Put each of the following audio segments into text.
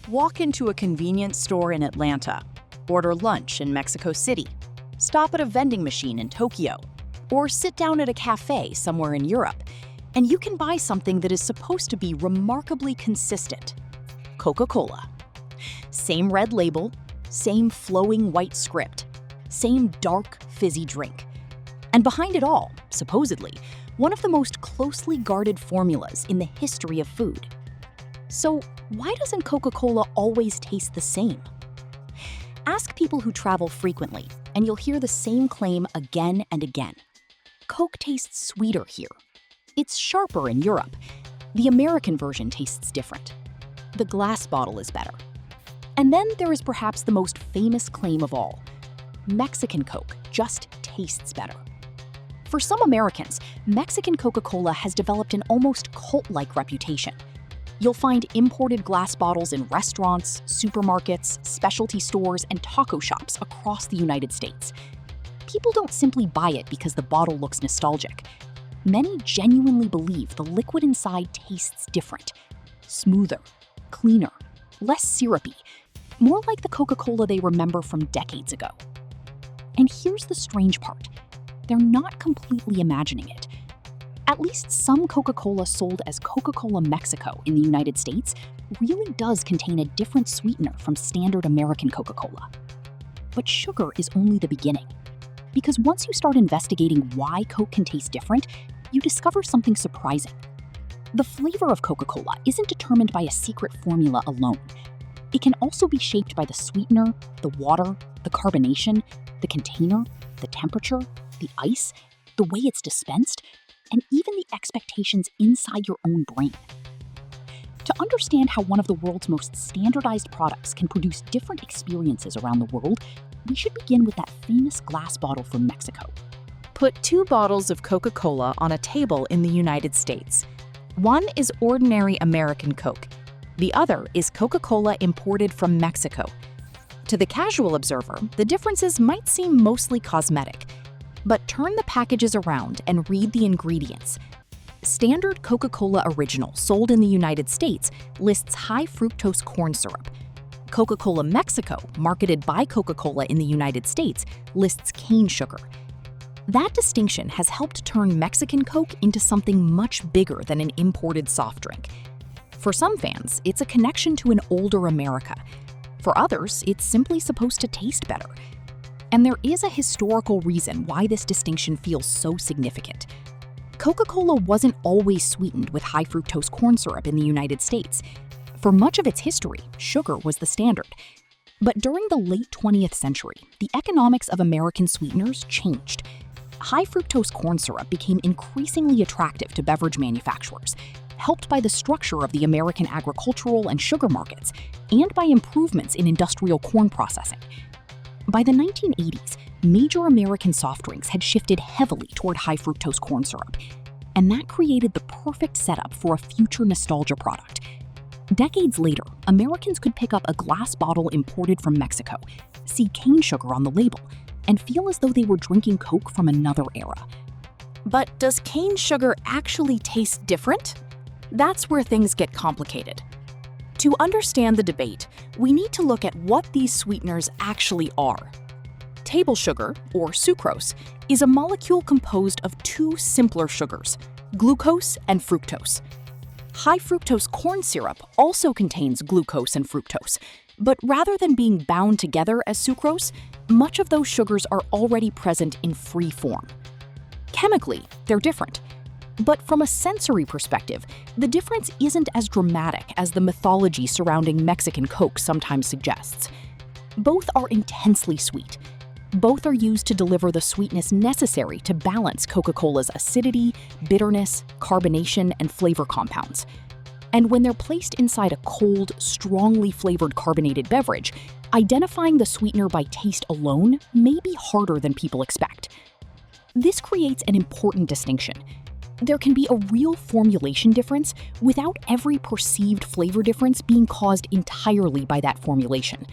Walk into a convenience store in Atlanta, order lunch in Mexico City, stop at a vending machine in Tokyo, or sit down at a café somewhere in Europe, and you can buy something that is supposed to be remarkably consistent. Coca-Cola. Same red label, same flowing white script, same dark, fizzy drink. And behind it all, supposedly, one of the most closely guarded formulas in the history of food. So why doesn't Coca-Cola always taste the same? Ask people who travel frequently, and you'll hear the same claim again and again. Coke tastes sweeter here. It's sharper in Europe. The American version tastes different. The glass bottle is better. And then there is perhaps the most famous claim of all. Mexican Coke just tastes better. For some Americans, Mexican Coca-Cola has developed an almost cult-like reputation. You'll find imported glass bottles in restaurants, supermarkets, specialty stores, and taco shops across the United States. People don't simply buy it because the bottle looks nostalgic. Many genuinely believe the liquid inside tastes different. Smoother, cleaner, less syrupy, more like the Coca-Cola they remember from decades ago. And here's the strange part. They're not completely imagining it. At least some Coca-Cola sold as Coca-Cola Mexico in the United States really does contain a different sweetener from standard American Coca-Cola. But sugar is only the beginning. Because once you start investigating why Coke can taste different, you discover something surprising. The flavor of Coca-Cola isn't determined by a secret formula alone. It can also be shaped by the sweetener, the water, the carbonation, the container, the temperature, the ice, the way it's dispensed, and even the expectations inside your own brain. To understand how one of the world's most standardized products can produce different experiences around the world, we should begin with that famous glass bottle from Mexico. Put 2 bottles of Coca-Cola on a table in the United States. One is ordinary American Coke. The other is Coca-Cola imported from Mexico. To the casual observer, the differences might seem mostly cosmetic. But turn the packages around and read the ingredients. Standard Coca-Cola Original sold in the United States lists high fructose corn syrup. Coca-Cola Mexico, marketed by Coca-Cola in the United States, lists cane sugar. That distinction has helped turn Mexican Coke into something much bigger than an imported soft drink. For some fans, it's a connection to an older America. For others, it's simply supposed to taste better. And there is a historical reason why this distinction feels so significant. Coca-Cola wasn't always sweetened with high fructose corn syrup in the United States. For much of its history, sugar was the standard. But during the late 20th century, the economics of American sweeteners changed. High fructose corn syrup became increasingly attractive to beverage manufacturers, helped by the structure of the American agricultural and sugar markets, and by improvements in industrial corn processing. By the 1980s, major American soft drinks had shifted heavily toward high fructose corn syrup, and that created the perfect setup for a future nostalgia product. Decades later, Americans could pick up a glass bottle imported from Mexico, see cane sugar on the label, and feel as though they were drinking Coke from another era. But does cane sugar actually taste different? That's where things get complicated. To understand the debate, we need to look at what these sweeteners actually are. Table sugar, or sucrose, is a molecule composed of 2 simpler sugars, glucose and fructose. High fructose corn syrup also contains glucose and fructose, but rather than being bound together as sucrose, much of those sugars are already present in free form. Chemically, they're different. But from a sensory perspective, the difference isn't as dramatic as the mythology surrounding Mexican Coke sometimes suggests. Both are intensely sweet. Both are used to deliver the sweetness necessary to balance Coca-Cola's acidity, bitterness, carbonation, and flavor compounds. And when they're placed inside a cold, strongly flavored carbonated beverage, identifying the sweetener by taste alone may be harder than people expect. This creates an important distinction. There can be a real formulation difference without every perceived flavor difference being caused entirely by that formulation.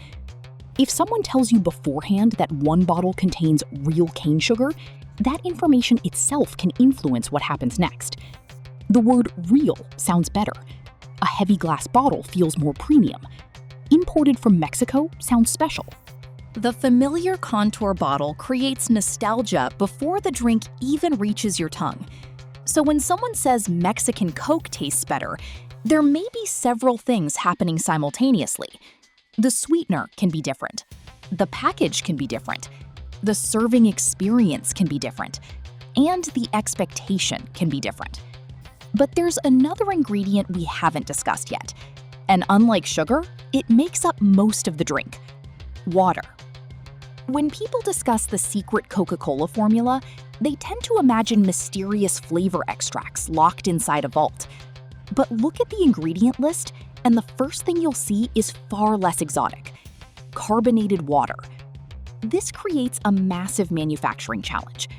If someone tells you beforehand that one bottle contains real cane sugar, that information itself can influence what happens next. The word real sounds better. A heavy glass bottle feels more premium. imported from Mexico sounds special. The familiar contour bottle creates nostalgia before the drink even reaches your tongue. So when someone says Mexican Coke tastes better, there may be several things happening simultaneously. The sweetener can be different. The package can be different. The serving experience can be different. And the expectation can be different. But there's another ingredient we haven't discussed yet. And unlike sugar, it makes up most of the drink: water. When people discuss the secret Coca-Cola formula, they tend to imagine mysterious flavor extracts locked inside a vault. But look at the ingredient list, and the first thing you'll see is far less exotic: carbonated water. This creates a massive manufacturing challenge.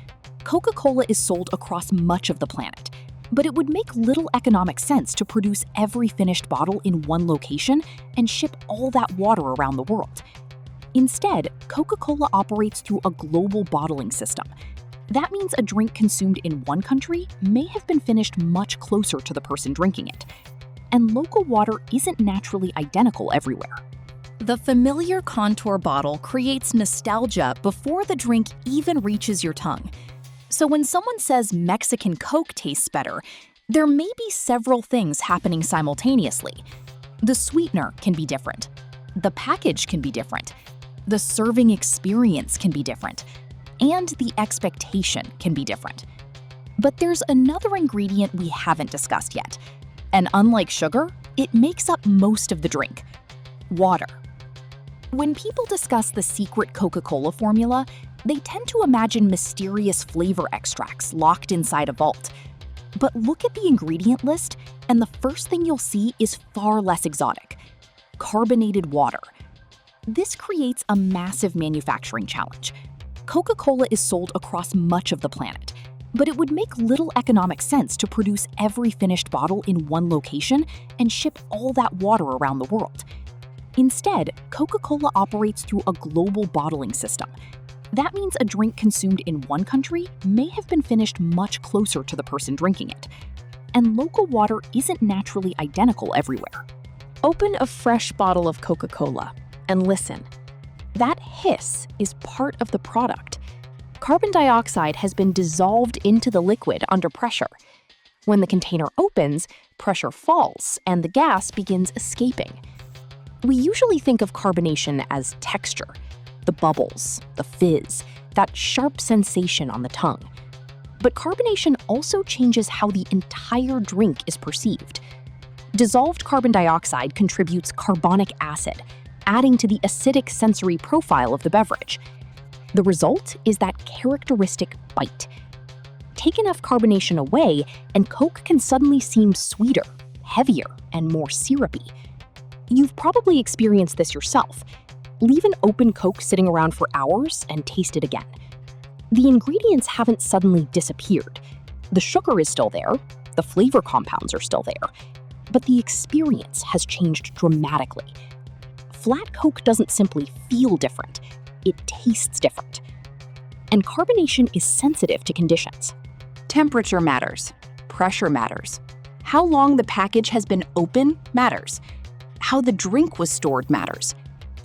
Coca-Cola is sold across much of the planet, but it would make little economic sense to produce every finished bottle in one location and ship all that water around the world. Instead, Coca-Cola operates through a global bottling system. That means a drink consumed in one country may have been finished much closer to the person drinking it. And local water isn't naturally identical everywhere. The familiar contour bottle creates nostalgia before the drink even reaches your tongue. So when someone says Mexican Coke tastes better, there may be several things happening simultaneously. The sweetener can be different. The package can be different. The serving experience can be different. And the expectation can be different. But there's another ingredient we haven't discussed yet. And unlike sugar, it makes up most of the drink: water. When people discuss the secret Coca-Cola formula, they tend to imagine mysterious flavor extracts locked inside a vault. But look at the ingredient list, and the first thing you'll see is far less exotic: carbonated water. This creates a massive manufacturing challenge. Coca-Cola is sold across much of the planet, but it would make little economic sense to produce every finished bottle in one location and ship all that water around the world. Instead, Coca-Cola operates through a global bottling system. That means a drink consumed in one country may have been finished much closer to the person drinking it. And local water isn't naturally identical everywhere. Open a fresh bottle of Coca-Cola and listen. That hiss is part of the product. Carbon dioxide has been dissolved into the liquid under pressure. When the container opens, pressure falls and the gas begins escaping. We usually think of carbonation as texture: the bubbles, the fizz, that sharp sensation on the tongue. But carbonation also changes how the entire drink is perceived. Dissolved carbon dioxide contributes carbonic acid, adding to the acidic sensory profile of the beverage. The result is that characteristic bite. Take enough carbonation away, and Coke can suddenly seem sweeter, heavier, and more syrupy. You've probably experienced this yourself. Leave an open Coke sitting around for hours and taste it again. The ingredients haven't suddenly disappeared. The sugar is still there, the flavor compounds are still there, but the experience has changed dramatically. Flat Coke doesn't simply feel different, it tastes different. And carbonation is sensitive to conditions. Temperature matters. Pressure matters. How long the package has been open matters. How the drink was stored matters.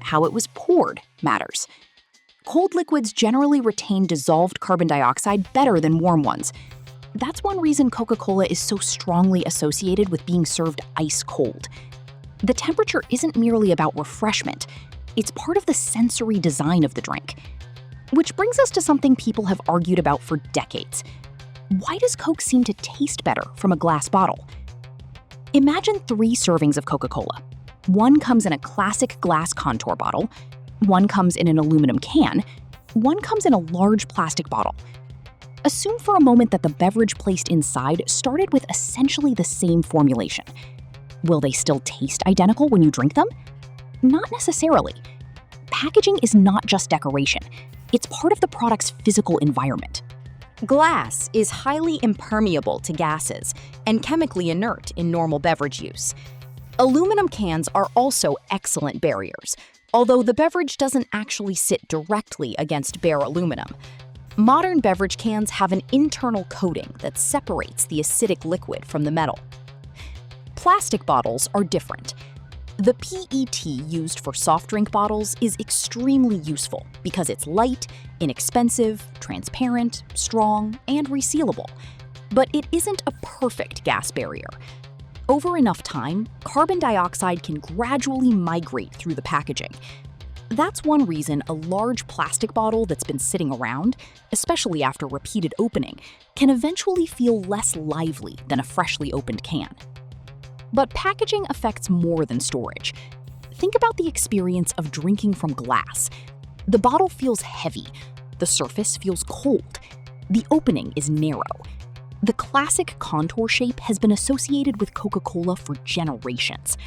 How it was poured matters. Cold liquids generally retain dissolved carbon dioxide better than warm ones. That's one reason Coca-Cola is so strongly associated with being served ice cold. The temperature isn't merely about refreshment, it's part of the sensory design of the drink. Which brings us to something people have argued about for decades. Why does Coke seem to taste better from a glass bottle? Imagine 3 servings of Coca-Cola. One comes in a classic glass contour bottle, one comes in an aluminum can, one comes in a large plastic bottle. Assume for a moment that the beverage placed inside started with essentially the same formulation. Will they still taste identical when you drink them? Not necessarily. Packaging is not just decoration. It's part of the product's physical environment. Glass is highly impermeable to gases and chemically inert in normal beverage use. Aluminum cans are also excellent barriers, although the beverage doesn't actually sit directly against bare aluminum. Modern beverage cans have an internal coating that separates the acidic liquid from the metal. Plastic bottles are different. The PET used for soft drink bottles is extremely useful because it's light, inexpensive, transparent, strong, and resealable. But it isn't a perfect gas barrier. Over enough time, carbon dioxide can gradually migrate through the packaging. That's one reason a large plastic bottle that's been sitting around, especially after repeated opening, can eventually feel less lively than a freshly opened can. But packaging affects more than storage. Think about the experience of drinking from glass. The bottle feels heavy, the surface feels cold, the opening is narrow. The classic contour shape has been associated with Coca-Cola for generations.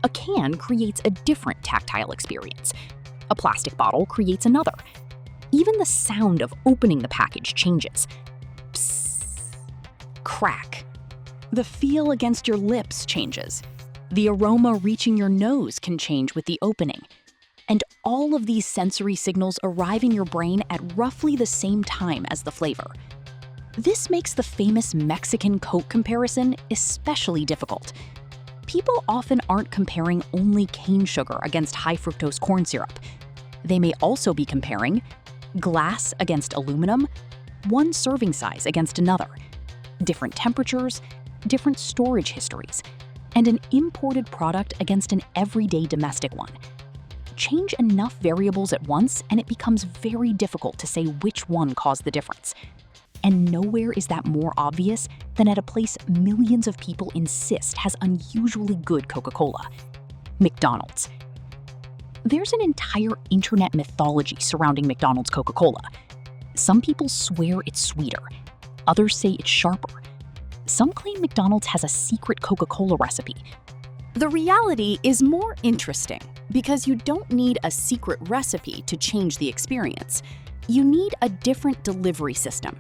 A can creates a different tactile experience. A plastic bottle creates another. Even the sound of opening the package changes. Psst. Crack. The feel against your lips changes. The aroma reaching your nose can change with the opening. And all of these sensory signals arrive in your brain at roughly the same time as the flavor. This makes the famous Mexican Coke comparison especially difficult. People often aren't comparing only cane sugar against high fructose corn syrup. They may also be comparing glass against aluminum, one serving size against another, different temperatures, different storage histories, and an imported product against an everyday domestic one. Change enough variables at once and it becomes very difficult to say which one caused the difference. And nowhere is that more obvious than at a place millions of people insist has unusually good Coca-Cola: McDonald's. There's an entire internet mythology surrounding McDonald's Coca-Cola. Some people swear it's sweeter. Others say it's sharper. Some claim McDonald's has a secret Coca-Cola recipe. The reality is more interesting because you don't need a secret recipe to change the experience. You need a different delivery system.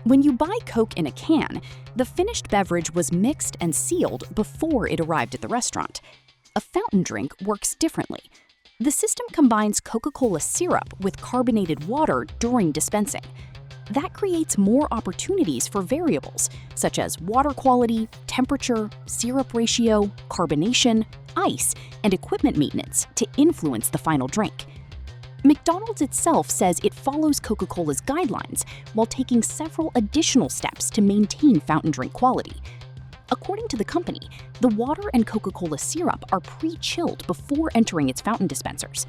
When you buy Coke in a can, the finished beverage was mixed and sealed before it arrived at the restaurant. A fountain drink works differently. The system combines Coca-Cola syrup with carbonated water during dispensing. That creates more opportunities for variables, such as water quality, temperature, syrup ratio, carbonation, ice, and equipment maintenance to influence the final drink. McDonald's itself says it follows Coca-Cola's guidelines while taking several additional steps to maintain fountain drink quality. According to the company, the water and Coca-Cola syrup are pre-chilled before entering its fountain dispensers.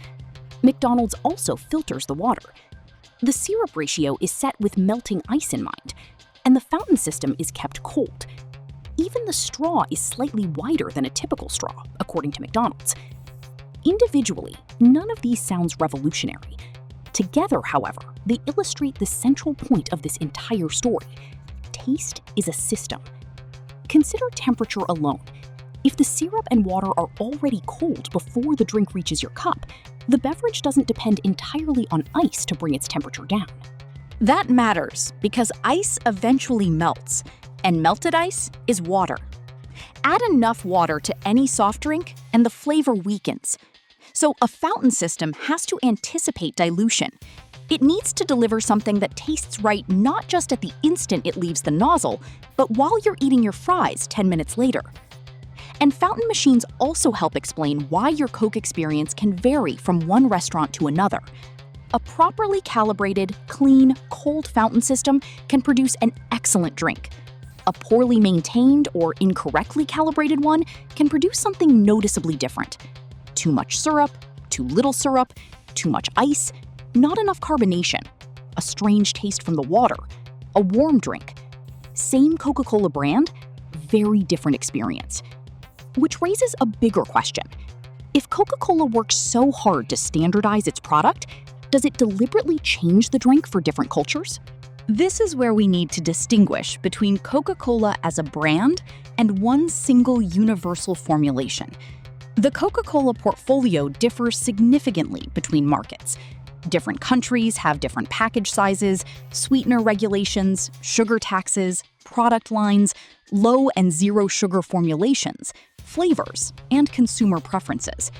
McDonald's also filters the water. The syrup ratio is set with melting ice in mind, and the fountain system is kept cold. Even the straw is slightly wider than a typical straw, according to McDonald's. Individually, none of these sounds revolutionary. Together, however, they illustrate the central point of this entire story. Taste is a system. Consider temperature alone. If the syrup and water are already cold before the drink reaches your cup, the beverage doesn't depend entirely on ice to bring its temperature down. That matters because ice eventually melts, and melted ice is water. Add enough water to any soft drink and the flavor weakens. So a fountain system has to anticipate dilution. It needs to deliver something that tastes right not just at the instant it leaves the nozzle, but while you're eating your fries 10 minutes later. And fountain machines also help explain why your Coke experience can vary from one restaurant to another. A properly calibrated, clean, cold fountain system can produce an excellent drink. A poorly maintained or incorrectly calibrated one can produce something noticeably different. Too much syrup, too little syrup, too much ice, not enough carbonation, a strange taste from the water, a warm drink. Same Coca-Cola brand, very different experience. Which raises a bigger question. If Coca-Cola works so hard to standardize its product, does it deliberately change the drink for different cultures? This is where we need to distinguish between Coca-Cola as a brand and one single universal formulation. The Coca-Cola portfolio differs significantly between markets. Different countries have different package sizes, sweetener regulations, sugar taxes, product lines, low and zero sugar formulations, flavors, and consumer preferences.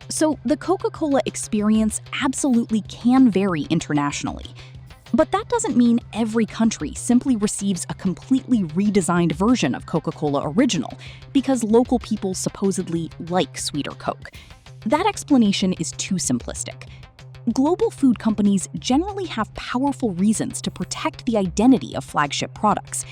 So the Coca-Cola experience absolutely can vary internationally. But that doesn't mean every country simply receives a completely redesigned version of Coca-Cola Original because local people supposedly like sweeter Coke. That explanation is too simplistic. Global food companies generally have powerful reasons to protect the identity of flagship products.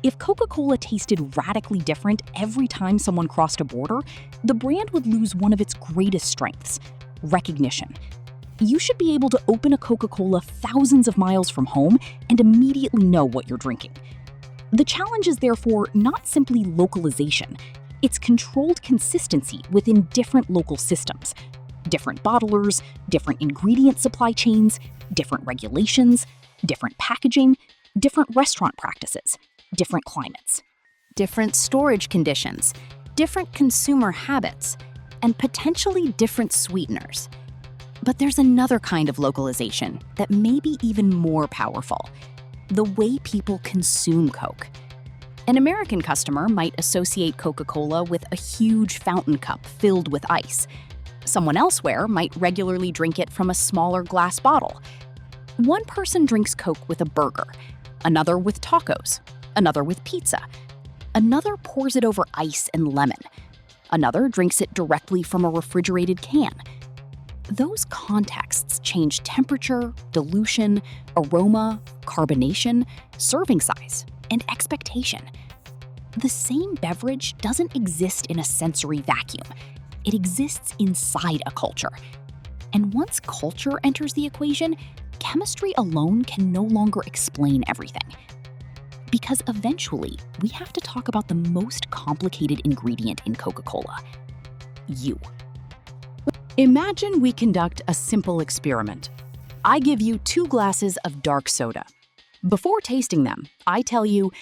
If Coca-Cola tasted radically different every time someone crossed a border, the brand would lose one of its greatest strengths: recognition. You should be able to open a Coca-Cola thousands of miles from home and immediately know what you're drinking. The challenge is therefore not simply localization, it's controlled consistency within different local systems. Different bottlers, different ingredient supply chains, different regulations, different packaging, different restaurant practices, different climates, different storage conditions, different consumer habits, and potentially different sweeteners. But there's another kind of localization that may be even more powerful: the way people consume Coke. An American customer might associate Coca-Cola with a huge fountain cup filled with ice. Someone elsewhere might regularly drink it from a smaller glass bottle. One person drinks Coke with a burger, another with tacos, another with pizza. Another pours it over ice and lemon. Another drinks it directly from a refrigerated can. Those contexts change temperature, dilution, aroma, carbonation, serving size, and expectation. The same beverage doesn't exist in a sensory vacuum. It exists inside a culture. And once culture enters the equation, chemistry alone can no longer explain everything. Because eventually, we have to talk about the most complicated ingredient in Coca-Cola: you. Imagine we conduct a simple experiment. I give you 2 glasses of dark soda. Before tasting them, I tell you,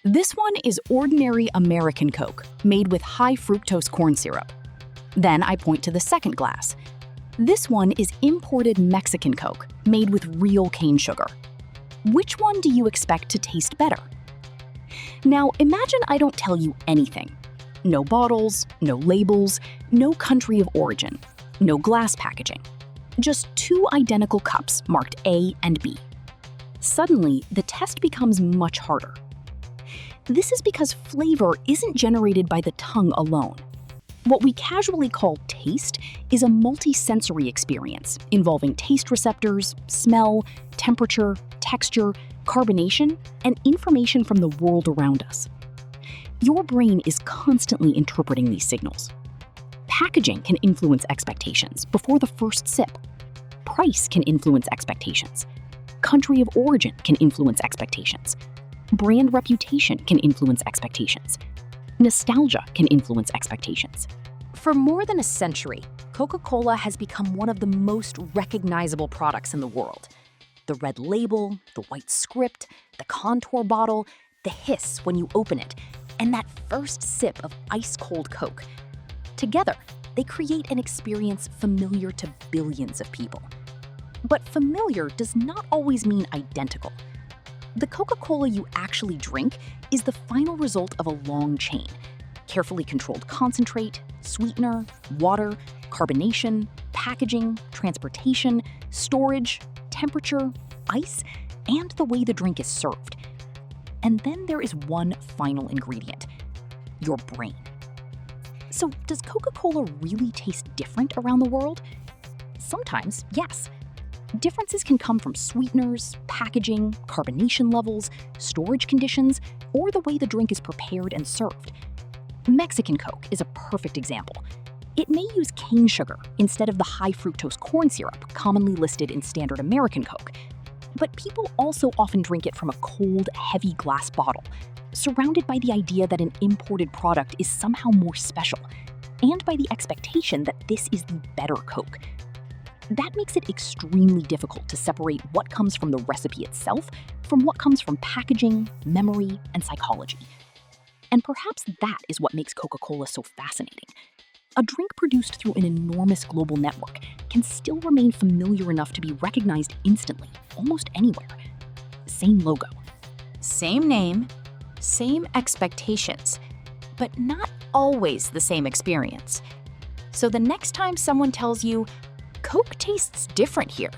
this one is ordinary American Coke made with high fructose corn syrup. Then I point to the second glass. This one is imported Mexican Coke made with real cane sugar. Which one do you expect to taste better? Now imagine I don't tell you anything. No bottles, no labels, no country of origin. No glass packaging. Just 2 identical cups marked A and B. Suddenly, the test becomes much harder. This is because flavor isn't generated by the tongue alone. What we casually call taste is a multi-sensory experience involving taste receptors, smell, temperature, texture, carbonation, and information from the world around us. Your brain is constantly interpreting these signals. Packaging can influence expectations before the first sip. Price can influence expectations. Country of origin can influence expectations. Brand reputation can influence expectations. Nostalgia can influence expectations. For more than a century, Coca-Cola has become one of the most recognizable products in the world. The red label, the white script, the contour bottle, the hiss when you open it, and that first sip of ice-cold Coke. Together, they create an experience familiar to billions of people. But familiar does not always mean identical. The Coca-Cola you actually drink is the final result of a long chain: carefully controlled concentrate, sweetener, water, carbonation, packaging, transportation, storage, temperature, ice, and the way the drink is served. And then there is one final ingredient: your brain. So, does Coca-Cola really taste different around the world? Sometimes, yes. Differences can come from sweeteners, packaging, carbonation levels, storage conditions, or the way the drink is prepared and served. Mexican Coke is a perfect example. It may use cane sugar instead of the high fructose corn syrup commonly listed in standard American Coke. But people also often drink it from a cold, heavy glass bottle, surrounded by the idea that an imported product is somehow more special, and by the expectation that this is the better Coke. That makes it extremely difficult to separate what comes from the recipe itself from what comes from packaging, memory, and psychology. And perhaps that is what makes Coca-Cola so fascinating. A drink produced through an enormous global network can still remain familiar enough to be recognized instantly, almost anywhere. Same logo, same name, same expectations, but not always the same experience. So the next time someone tells you, Coke tastes different here,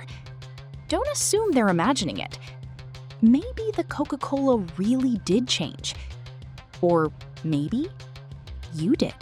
don't assume they're imagining it. maybe the Coca-Cola really did change. Or maybe you did.